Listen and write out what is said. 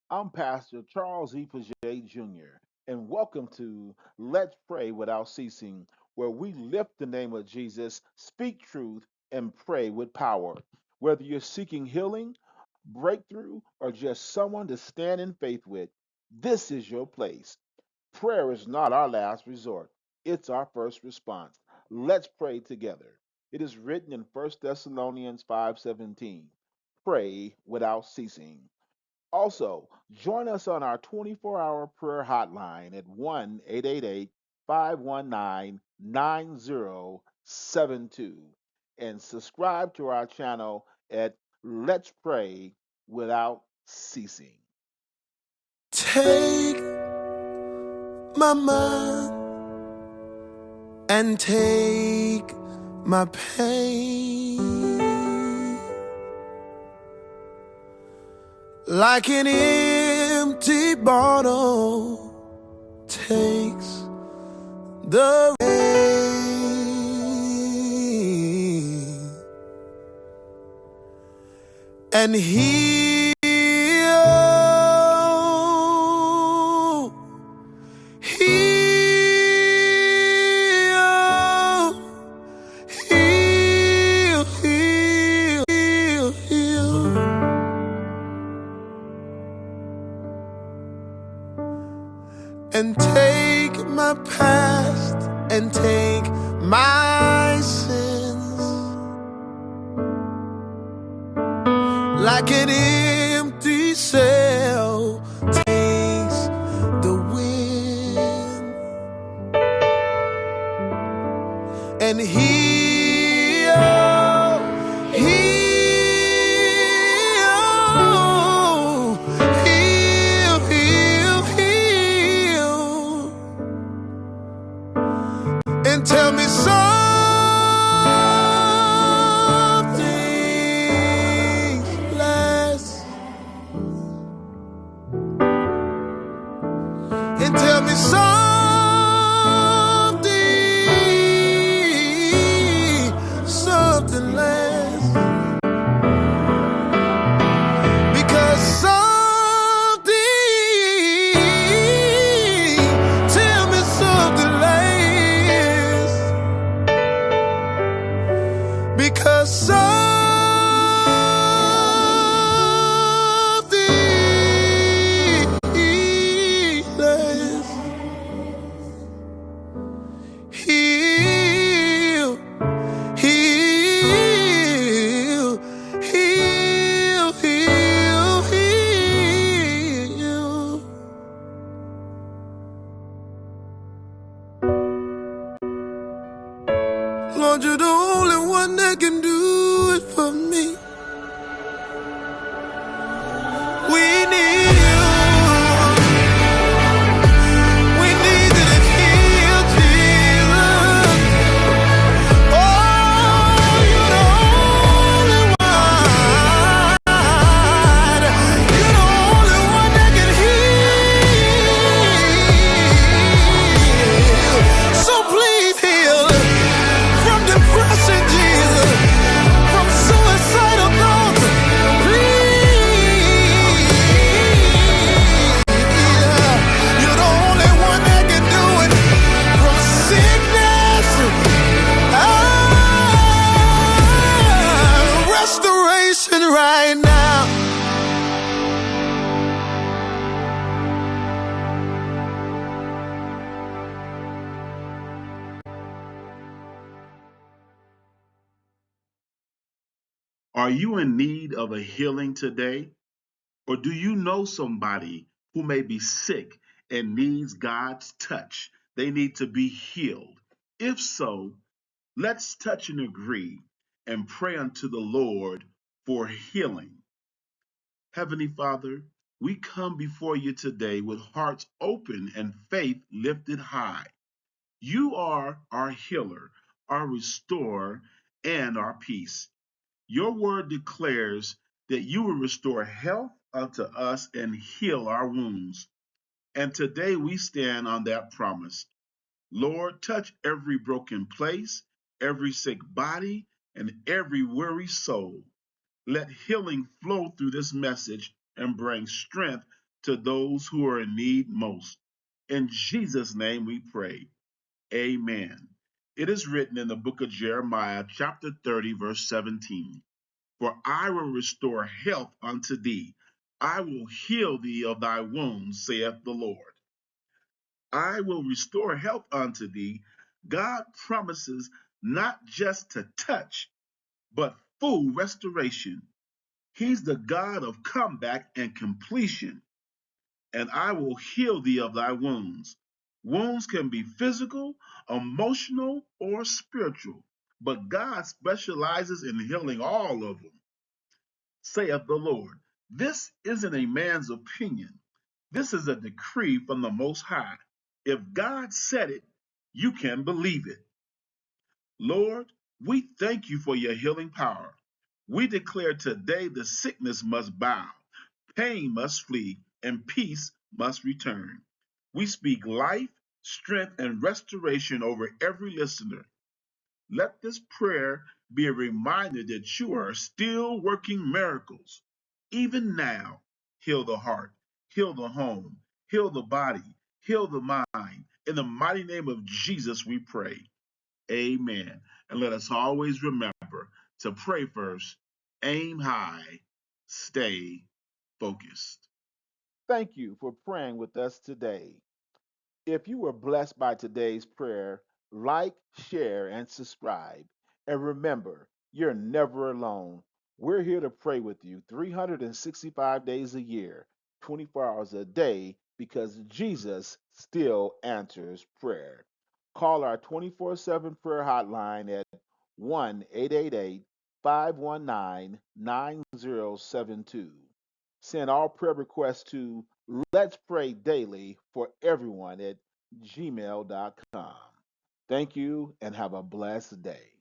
I'm Pastor Charles E. Paget Jr., and welcome to Let's Pray Without Ceasing, where we lift the name of Jesus, speak truth, and pray with power. Whether you're seeking healing, breakthrough, or just someone to stand in faith with, this is your place. Prayer is not our last resort, it's our first response. Let's pray together. It is written in 1 Thessalonians 5:17. Pray without ceasing. Also, join us on our 24-hour prayer hotline at 1-888-519-9072 and subscribe to our channel at Let's Pray Without Ceasing. Take my mind and take my pain like an empty bottle takes the rain and heal, heal, heal, heal, heal, heal. And take my past and take my sins like an empty sail takes the wind and heal, heal, heal, heal, heal, and tell me something less, and tell me something less, because tell me something less, because less. Heal, heal, heal, heal, heal. Lord, you're the only one that can do it for me. We need you. We need you to heal, Jesus. Oh, you're the only one. You're the only one that can heal. So please heal from depression, Jesus, from suicidal thoughts. Please, you're the only one that can do it. From sickness, restoration right now. Are you in need of a healing today? Or do you know somebody who may be sick and needs God's touch? They need to be healed. If so, let's touch and agree and pray unto the Lord for healing. Heavenly Father, we come before you today with hearts open and faith lifted high. You are our healer, our restorer, and our peace. Your word declares that you will restore health unto us and heal our wounds. And today we stand on that promise. Lord, touch every broken place, every sick body, and every weary soul. Let healing flow through this message and bring strength to those who are in need most. In Jesus' name we pray. Amen. It is written in the book of Jeremiah, chapter 30, verse 17. For I will restore health unto thee. I will heal thee of thy wounds, saith the Lord. I will restore health unto thee. God promises not just to touch, but full restoration. He's the God of comeback and completion. And I will heal thee of thy wounds. Wounds can be physical, emotional, or spiritual, but God specializes in healing all of them, saith the Lord. This isn't a man's opinion. This is a decree from the Most High. If God said it, you can believe it. Lord, we thank you for your healing power. We declare today the sickness must bow, pain must flee, and peace must return. We speak life, strength, and restoration over every listener. Let this prayer be a reminder that you are still working miracles. Even now, heal the heart, heal the home, heal the body, heal the mind. In the mighty name of Jesus, we pray. Amen. And let us always remember to pray first, aim high, stay focused. Thank you for praying with us today. If you were blessed by today's prayer, like, share, and subscribe. And remember, you're never alone. We're here to pray with you 365 days a year, 24 hours a day, because Jesus still answers prayer. Call our 24/7 prayer hotline at 1 888 519 9072. Send all prayer requests to Let's Pray Daily for Everyone at gmail.com. Thank you and have a blessed day.